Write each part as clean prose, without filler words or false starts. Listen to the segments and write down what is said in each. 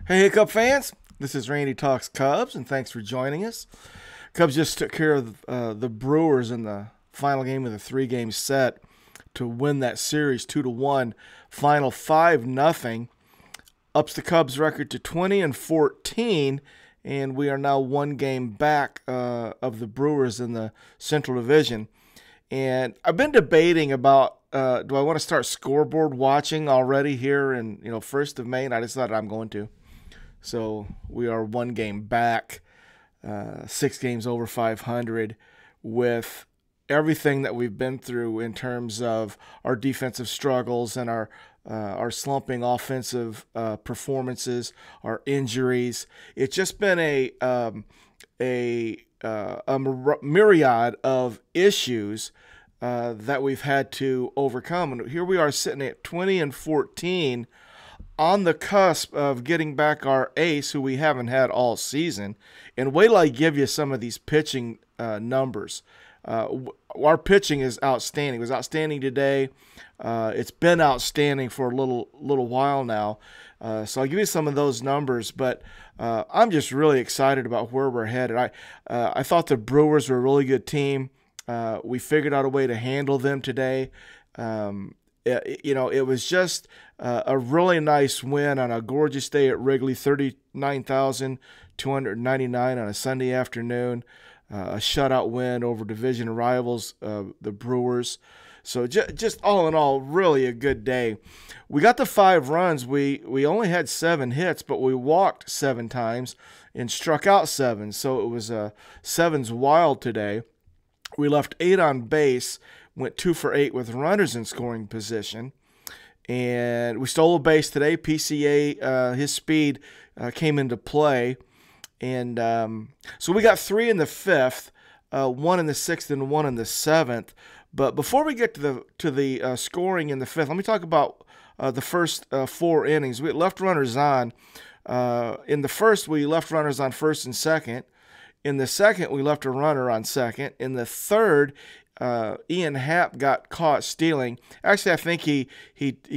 Hey, Cub fans! This is Randy Talks Cubs, and thanks for joining us. Cubs just took care of the Brewers in the final game of the three-game set to win that series 2-1. Final 5-0 ups the Cubs' record to 20-14, and we are now one game back of the Brewers in the Central Division. And I've been debating about do I want to start scoreboard watching already here in 1st of May, and I decided I'm going to. So we are one game back, 6 games over 500, with everything that we've been through in terms of our defensive struggles and our slumping offensive performances, our injuries. It's just been a myriad of issues that we've had to overcome. And here we are sitting at 20-14, on the cusp of getting back our ace, who we haven't had all season. And wait till I give you some of these pitching numbers. Our pitching is outstanding. It was outstanding today. It's been outstanding for a little while now. So I'll give you some of those numbers, but I'm just really excited about where we're headed. I thought the Brewers were a really good team. We figured out a way to handle them today. It was just a really nice win on a gorgeous day at Wrigley, 39,299 on a Sunday afternoon. A shutout win over division rivals, the Brewers. So just all in all, really a good day. We got the 5 runs. We only had 7 hits, but we walked 7 times and struck out 7. So it was 7's wild today. We left 8 on base, went 2 for 8 with runners in scoring position. And we stole a base today. PCA, his speed came into play. And so we got 3 in the 5th, 1 in the 6th, and 1 in the 7th. But before we get to the scoring in the 5th, let me talk about the first 4 innings. We left runners on. In the first, we left runners on first and second. In the second, we left a runner on second. In the third, Ian Happ got caught stealing. Actually, I think he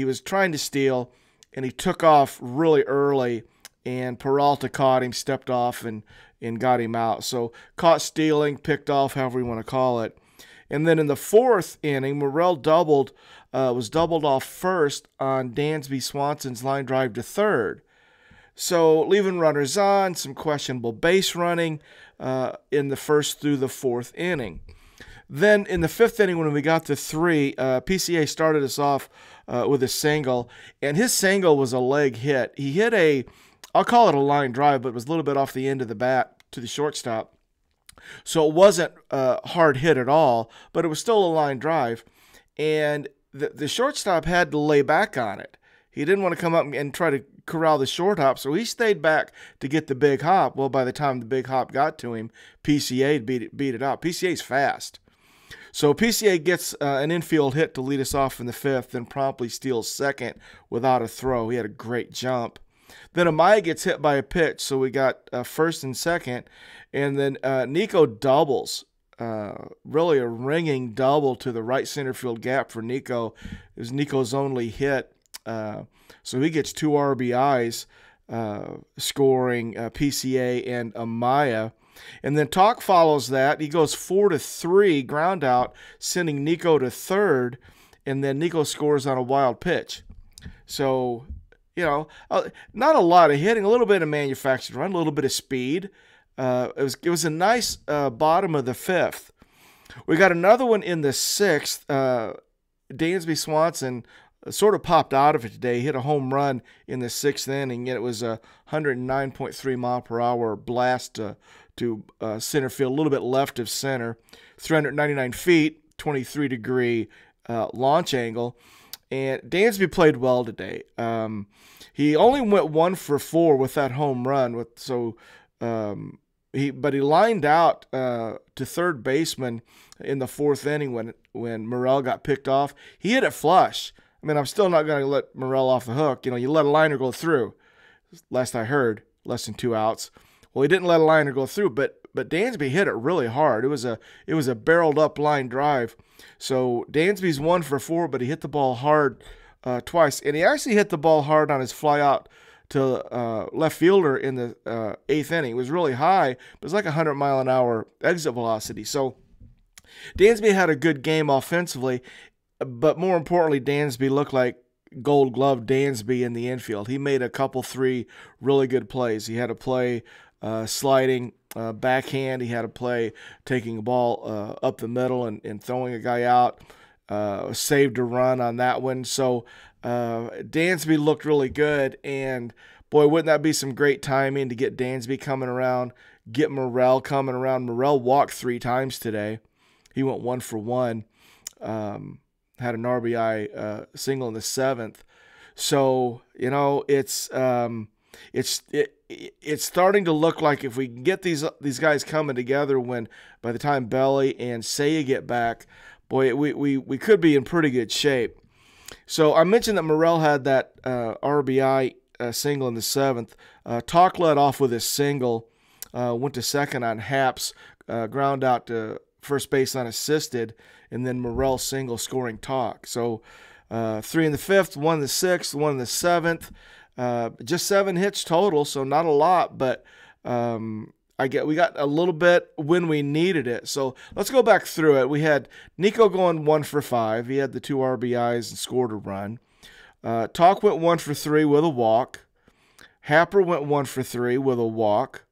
was trying to steal, and he took off really early, and Peralta caught him, stepped off, and got him out. So caught stealing, picked off, however you want to call it. And then in the 4th inning, Morel was doubled off first on Dansby Swanson's line drive to third. So leaving runners on, some questionable base running in the 1st through the 4th inning. Then in the 5th inning, when we got to 3, PCA started us off with a single, and his single was a leg hit. He hit I'll call it a line drive, but it was a little bit off the end of the bat to the shortstop. So it wasn't a hard hit at all, but it was still a line drive. And the shortstop had to lay back on it. He didn't want to come up and try to corral the short hop, so he stayed back to get the big hop. Well, by the time the big hop got to him, PCA beat it out. PCA's fast. So PCA gets an infield hit to lead us off in the 5th, then promptly steals second without a throw. He had a great jump. Then Amaya gets hit by a pitch, so we got first and second. And then Nico doubles, really a ringing double to the right center field gap for Nico. It was Nico's only hit. So he gets 2 RBIs, scoring PCA and Amaya. And then Talk follows that. He goes 4-3, ground out, sending Nico to third, and then Nico scores on a wild pitch. So, not a lot of hitting, a little bit of manufactured run, a little bit of speed. It was a nice bottom of the 5th. We got another one in the 6th. Dansby Swanson sort of popped out of it today. He hit a home run in the 6th inning, and it was a 109.3 mile per hour blast to center field, a little bit left of center, 399 feet, 23-degree launch angle. And Dansby played well today. He only went 1 for 4 with that home run. But he lined out to third baseman in the 4th inning when Morel got picked off. He hit it flush. I mean, I'm still not going to let Morel off the hook. You let a liner go through. Last I heard, less than 2 outs. Well, he didn't let a liner go through, but Dansby hit it really hard. It was a barreled up line drive. So Dansby's 1 for 4, but he hit the ball hard twice, and he actually hit the ball hard on his fly out to left fielder in the 8th inning. It was really high, but it's like 100-mile-an-hour exit velocity. So Dansby had a good game offensively, but more importantly, Dansby looked like Gold Glove Dansby in the infield. He made a couple 3 really good plays. He had a play sliding backhand. He had a play taking a ball up the middle and throwing a guy out. Saved a run on that one. So Dansby looked really good, and boy, wouldn't that be some great timing to get Dansby coming around, get Morel coming around. Morel walked 3 times today. He went 1 for 1. Had an RBI single in the 7th. So, you know, it's starting to look like if we can get these guys coming together, when by the time Belly and Seiya get back, boy, we could be in pretty good shape. So I mentioned that Morel had that RBI single in the 7th. Talk led off with a single, went to second on Haps, ground out to first base unassisted, and then Morel single scoring Talk. So 3 in the 5th, 1 in the 6th, 1 in the 7th. Just 7 hits total, so not a lot, but we got a little bit when we needed it. So let's go back through it. We had Nico going 1 for 5. He had the 2 RBIs and scored a run. Talk went 1 for 3 with a walk. Happer went 1 for 3 with a walk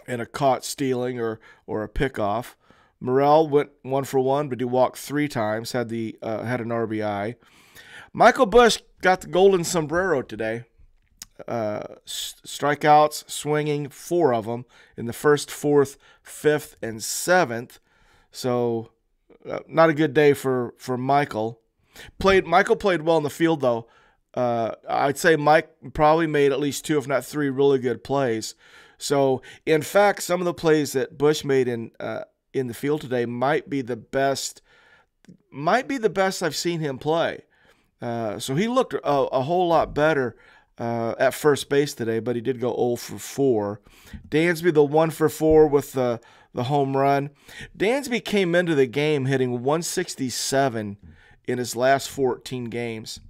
and a caught stealing or a pickoff. Morel went 1 for 1, but he walked 3 times, had an RBI. Michael Busch got the golden sombrero today. Strikeouts, swinging, 4 of them in the 1st, 4th, 5th, and 7th. So not a good day for Michael. Michael played well in the field, though. I'd say Mike probably made at least 2, if not 3, really good plays. So, in fact, some of the plays that Busch made in the field today might be the best I've seen him play. So he looked a whole lot better at first base today, but he did go 0 for 4. Dansby, the 1 for 4 with the home run. Dansby came into the game hitting 167 in his last 14 games.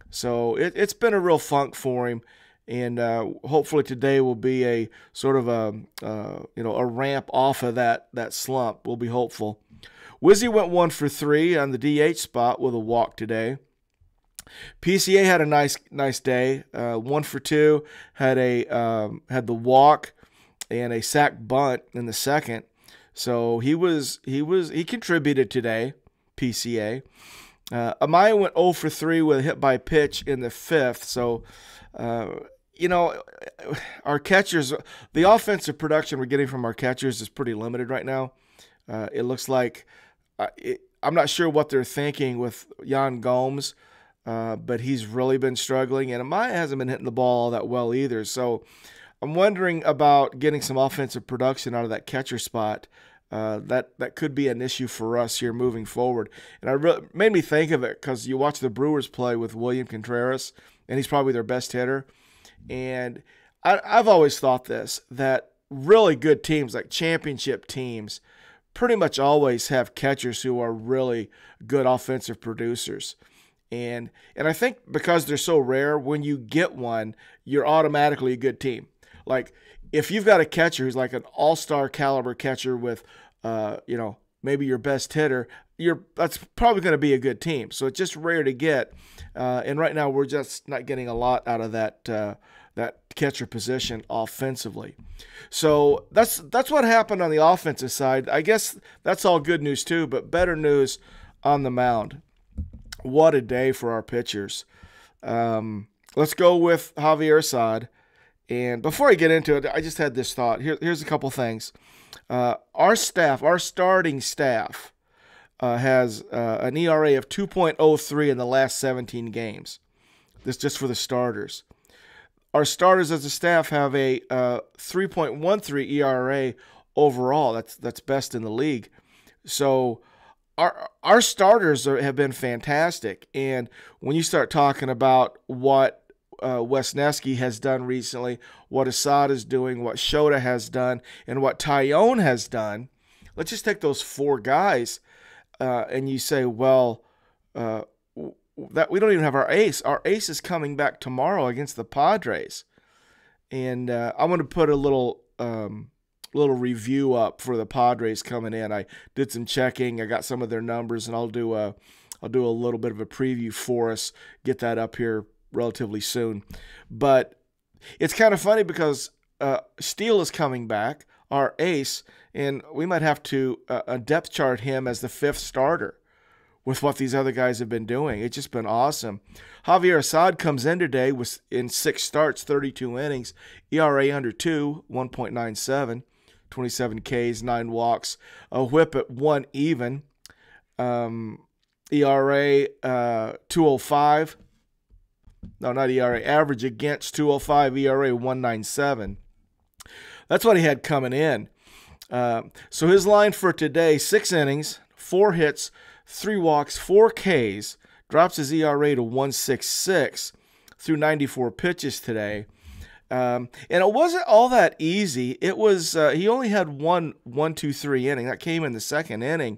So it's been a real funk for him. And hopefully today will be a sort of a ramp off of that slump. We'll be hopeful. Wizzy went 1 for 3 on the DH spot with a walk today. PCA had a nice day. 1 for 2, had the walk and a sack bunt in the 2nd. So he contributed today. PCA. Amaya went 0 for 3 with a hit by pitch in the 5th. So. Our catchers, the offensive production we're getting from our catchers is pretty limited right now. It looks like I'm not sure what they're thinking with Yan Gomes, but he's really been struggling, and Amaya hasn't been hitting the ball all that well either. So I'm wondering about getting some offensive production out of that catcher spot. That could be an issue for us here moving forward. And it made me think of it because you watch the Brewers play with William Contreras, and he's probably their best hitter. And I've always thought that really good teams, like championship teams, pretty much always have catchers who are really good offensive producers. And I think because they're so rare, when you get one, you're automatically a good team. Like if you've got a catcher who's like an all-star caliber catcher with, maybe your best hitter, that's probably going to be a good team. So it's just rare to get. And right now we're just not getting a lot out of that catcher position offensively. So that's what happened on the offensive side. I guess that's all good news too, but better news on the mound. What a day for our pitchers. Let's go with Javier Assad. And before I get into it, I just had this thought. Here's a couple things. Our starting staff, has an ERA of 2.03 in the last 17 games. This just for the starters. Our starters as a staff have a 3.13 ERA overall. That's best in the league. So our starters have been fantastic. And when you start talking about what Wesneski has done recently, what Assad is doing, what Shota has done, and what Taillon has done, let's just take those 4 guys. And you say, well, that we don't even have our ace. Our ace is coming back tomorrow against the Padres, and I'm going to put a little review up for the Padres coming in. I did some checking. I got some of their numbers, and I'll do a little bit of a preview for us. Get that up here relatively soon. But it's kind of funny because Steele is coming back, our ace, and we might have to depth chart him as the 5th starter with what these other guys have been doing. It's just been awesome. Javier Assad comes in today in 6 starts, 32 innings, ERA under 2, 1.97, 27 Ks, 9 walks, a whip at 1 even, ERA 205. No, not ERA. Average against 205, ERA 197. That's what he had coming in. So his line for today, 6 innings, 4 hits, 3 walks, 4 Ks, drops his ERA to 1.66 through 94 pitches today. And it wasn't all that easy. It was he only had 1, 2, 3 inning. That came in the 2nd inning.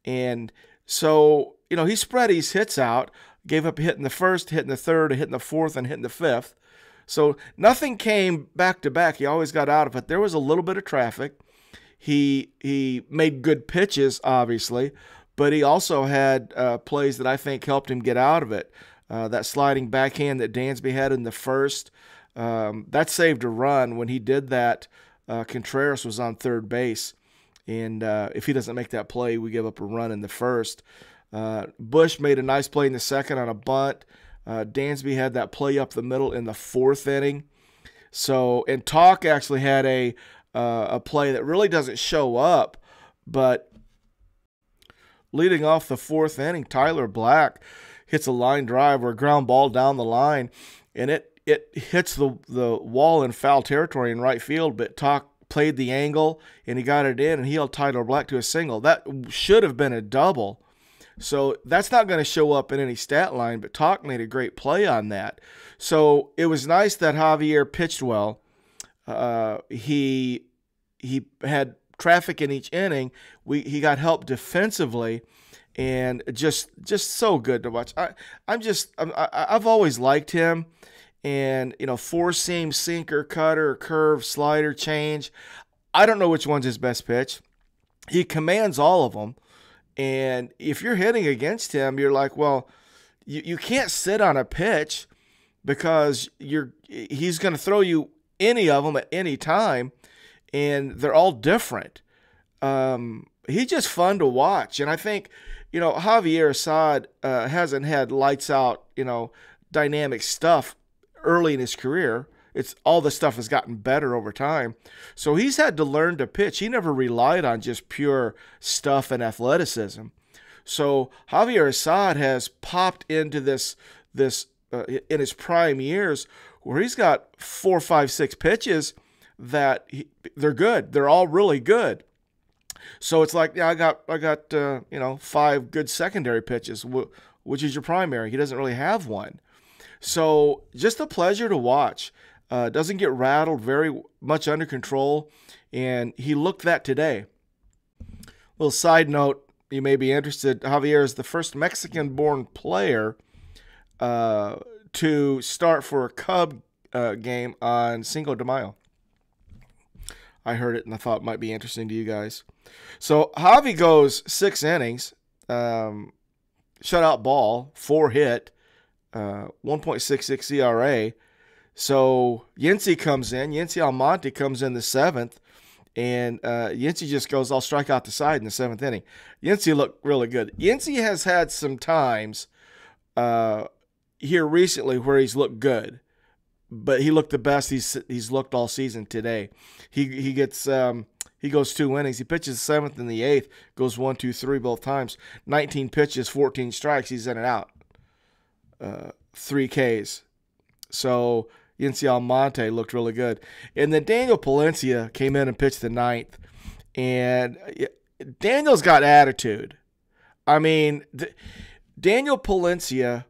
And so, he spread his hits out, gave up a hit in the 1st, hit in the 3rd, a hit in the 4th, and hit in the 5th. So nothing came back to back. He always got out of it. There was a little bit of traffic. He made good pitches, obviously, but he also had plays that I think helped him get out of it. That sliding backhand that Dansby had in the 1st, that saved a run. When he did that, Contreras was on 3rd base. And if he doesn't make that play, we give up a run in the 1st. Bush made a nice play in the 2nd on a bunt. Dansby had that play up the middle in the 4th inning. So, and Talk actually had a play that really doesn't show up, but leading off the 4th inning, Tyler Black hits a line drive or a ground ball down the line, and it hits the wall in foul territory in right field, but Talk played the angle, and he got it in, and he held Tyler Black to a single. That should have been a double. So that's not going to show up in any stat line, but Talk made a great play on that. So it was nice that Javier pitched well. He had traffic in each inning. He got help defensively, and just so good to watch. I've always liked him. And, 4-seam, sinker, cutter, curve, slider, change. I don't know which one's his best pitch. He commands all of them. And if you're hitting against him, you're like, well, you can't sit on a pitch because he's going to throw you any of them at any time, and they're all different. He's just fun to watch. And I think, Javier Assad hasn't had lights out, dynamic stuff early in his career. It's all the stuff has gotten better over time. So he's had to learn to pitch. He never relied on just pure stuff and athleticism. So Javier Assad has popped into this in his prime years where he's got 4, 5, 6 pitches that they're good. They're all really good. So it's like, yeah, I got 5 good secondary pitches. Which is your primary? He doesn't really have one. So just a pleasure to watch. Doesn't get rattled, very much under control, and he looked that today. Little side note, you may be interested, Javier is the first Mexican-born player to start for a Cub game on Cinco de Mayo. I heard it and I thought it might be interesting to you guys. So Javi goes 6 innings, shutout ball, 4 hit, 1.66 ERA. So Yency comes in. Yency Almonte comes in the 7th. And Yency just goes, I'll strike out the side in the 7th inning. Yency looked really good. Yency has had some times here recently where he's looked good. But he looked the best he's looked all season today. He goes 2 innings. He pitches the 7th and the 8th. Goes 1, 2, 3 both times. 19 pitches, 14 strikes. He's in and out. 3 Ks. So Yency Almonte looked really good. And then Daniel Palencia came in and pitched the 9th. And Daniel's got attitude. I mean, Daniel Palencia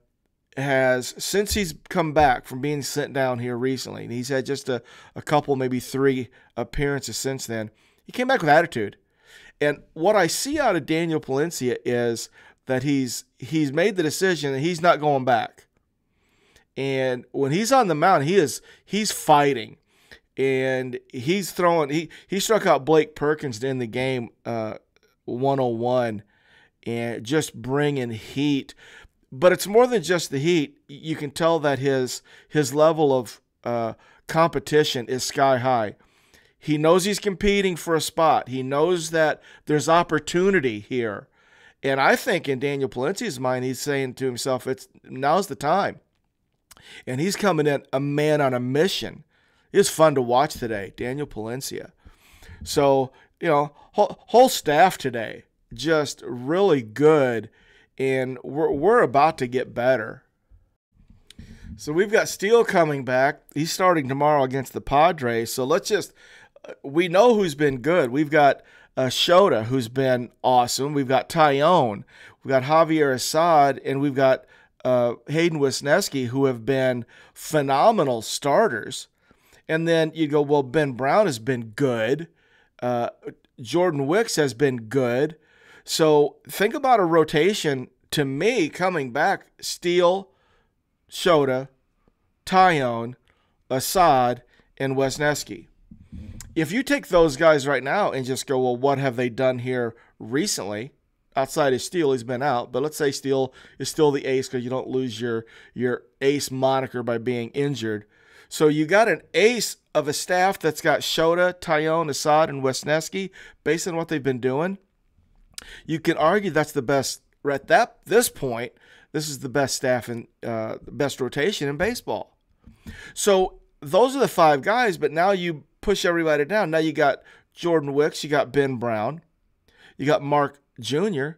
has, since he's come back from being sent down here recently, and he's had just a couple, maybe 3 appearances since then, he came back with attitude. And what I see out of Daniel Palencia is that he's made the decision that he's not going back. And when he's on the mound, he's fighting, and he's throwing. He struck out Blake Perkins to end the game 101, and just bringing heat. But it's more than just the heat. You can tell that his level of competition is sky high. He knows he's competing for a spot. He knows that there's opportunity here. And I think in Daniel Palencia's mind, he's saying to himself, now's the time. And he's coming in a man on a mission. It was fun to watch today, Daniel Palencia. So, whole staff today, just really good. And we're about to get better. So we've got Steele coming back. He's starting tomorrow against the Padres. So we know who's been good. We've got Shota, who's been awesome. We've got Taillon. We've got Javier Assad. And we've got Hayden Wesneski, who have been phenomenal starters. And then you go, well, Ben Brown has been good. Jordan Wicks has been good. So think about a rotation, to me, coming back: Steele, Shota, Taillon, Assad, and Wesneski. If you take those guys right now and just go, well, what have they done here recently? Outside of Steele, he's been out. But let's say Steele is still the ace, because you don't lose your ace moniker by being injured. So you got an ace of a staff that's got Shota, Taillon, Assad, and Wesneski based on what they've been doing. You can argue that's the best at this point. This is the best staff and best rotation in baseball. So those are the 5 guys, but now you push everybody down. Now you got Jordan Wicks, you got Ben Brown, you got Mark Jr.,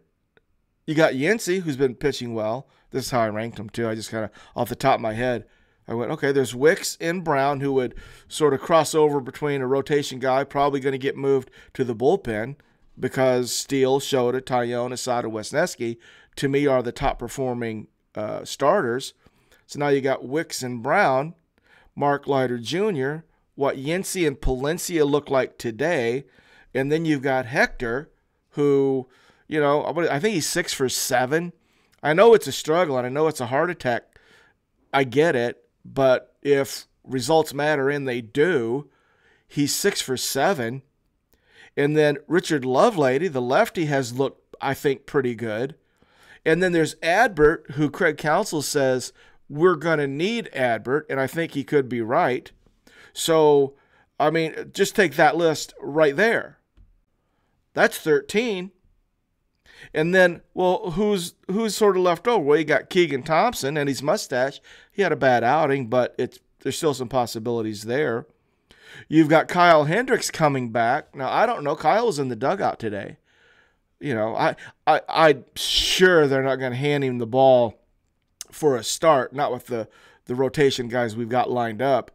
you got Yancey, who's been pitching well. This is how I ranked him too. I just kind of off the top of my head, I went, okay, there's Wicks and Brown, who would sort of cross over between a rotation guy, probably going to get moved to the bullpen, because Steele, Shota, Taillon, Assad, and Wesneski, to me, are the top-performing starters. So now you got Wicks and Brown, Mark Leiter Jr., what Yancey and Palencia look like today, and then you've got Hector, who, I think he's 6 for 7. I know it's a struggle, and I know it's a heart attack. I get it, but if results matter, and they do, he's 6 for 7. And then Richard Lovelady, the lefty, has looked, I think, pretty good. And then there's Adbert, who Craig Counsell says we're going to need Adbert, and I think he could be right. So, I mean, just take that list right there. That's 13. And then, well, who's sort of left over? Well, you got Keegan Thompson and his mustache. He had a bad outing, but there's still some possibilities there. You've got Kyle Hendricks coming back. Now, I don't know. Kyle was in the dugout today. I'm sure they're not going to hand him the ball for a start, not with the rotation guys we've got lined up.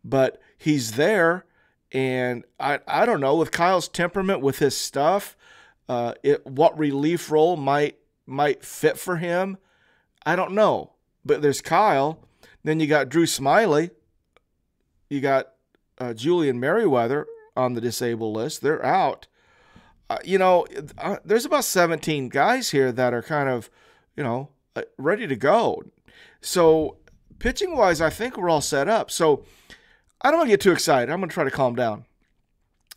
But he's there, and I don't know. With Kyle's temperament, with his stuff, what relief role might fit for him, I don't know. But there's Kyle. Then you got Drew Smiley. You got Julian Merriweather on the disabled list. They're out. There's about 17 guys here that are kind of, ready to go. So pitching-wise, I think we're all set up. So I don't want to get too excited. I'm going to try to calm down.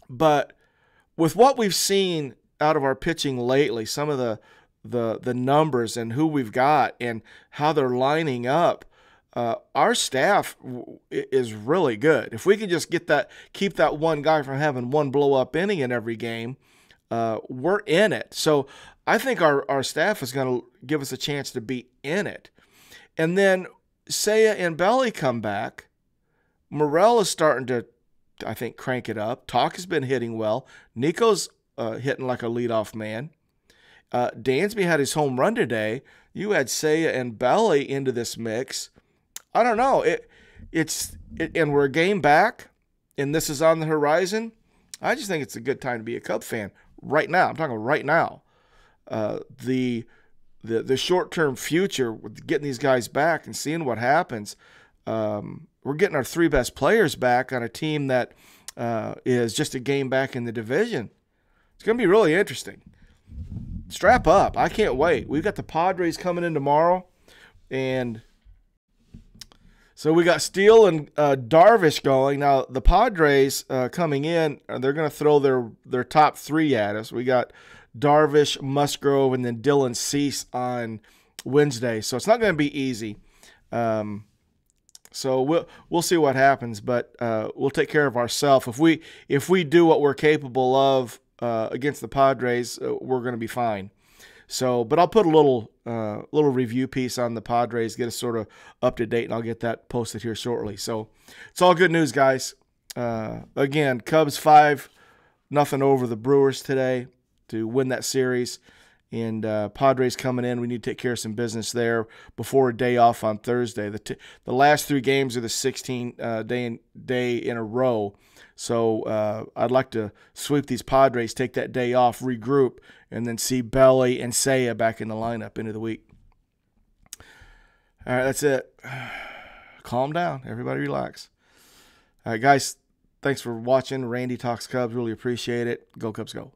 But with what we've seen out of our pitching lately, some of the numbers and who we've got and how they're lining up, our staff is really good. If we can just keep that one guy from having one blow-up inning in every game, we're in it. So I think our staff is going to give us a chance to be in it. And then Seiya and Belly come back. Morel is starting to, I think, crank it up. Talk has been hitting well. Nico's hitting like a leadoff man. Dansby had his home run today. You add Seiya and Belly into this mix. I don't know. And we're a game back, and this is on the horizon. I just think it's a good time to be a Cub fan right now. I'm talking right now. The short-term future with getting these guys back and seeing what happens. We're getting our 3 best players back on a team that is just a game back in the division. It's going to be really interesting. strap up. I can't wait. We've got the Padres coming in tomorrow, and so we got Steele and Darvish going. Now, the Padres coming in, they're going to throw their top three at us. We got Darvish, Musgrove, and then Dylan Cease on Wednesday. So it's not going to be easy. So we'll see what happens, but we'll take care of ourselves. If we do what we're capable of against the Padres, we're going to be fine. So, but I'll put a little review piece on the Padres, get us sort of up to date, and I'll get that posted here shortly. So, it's all good news, guys. Again, Cubs 5-0 over the Brewers today to win that series, and Padres coming in. We need to take care of some business there before a day off on Thursday. The last 3 games are the 16 day in a row. So I'd like to sweep these Padres, take that day off, regroup, and then see Belly and Seiya back in the lineup into the week. All right, that's it. Calm down. Everybody relax. All right, guys, thanks for watching. Randy Talks Cubs. Really appreciate it. Go Cubs, go.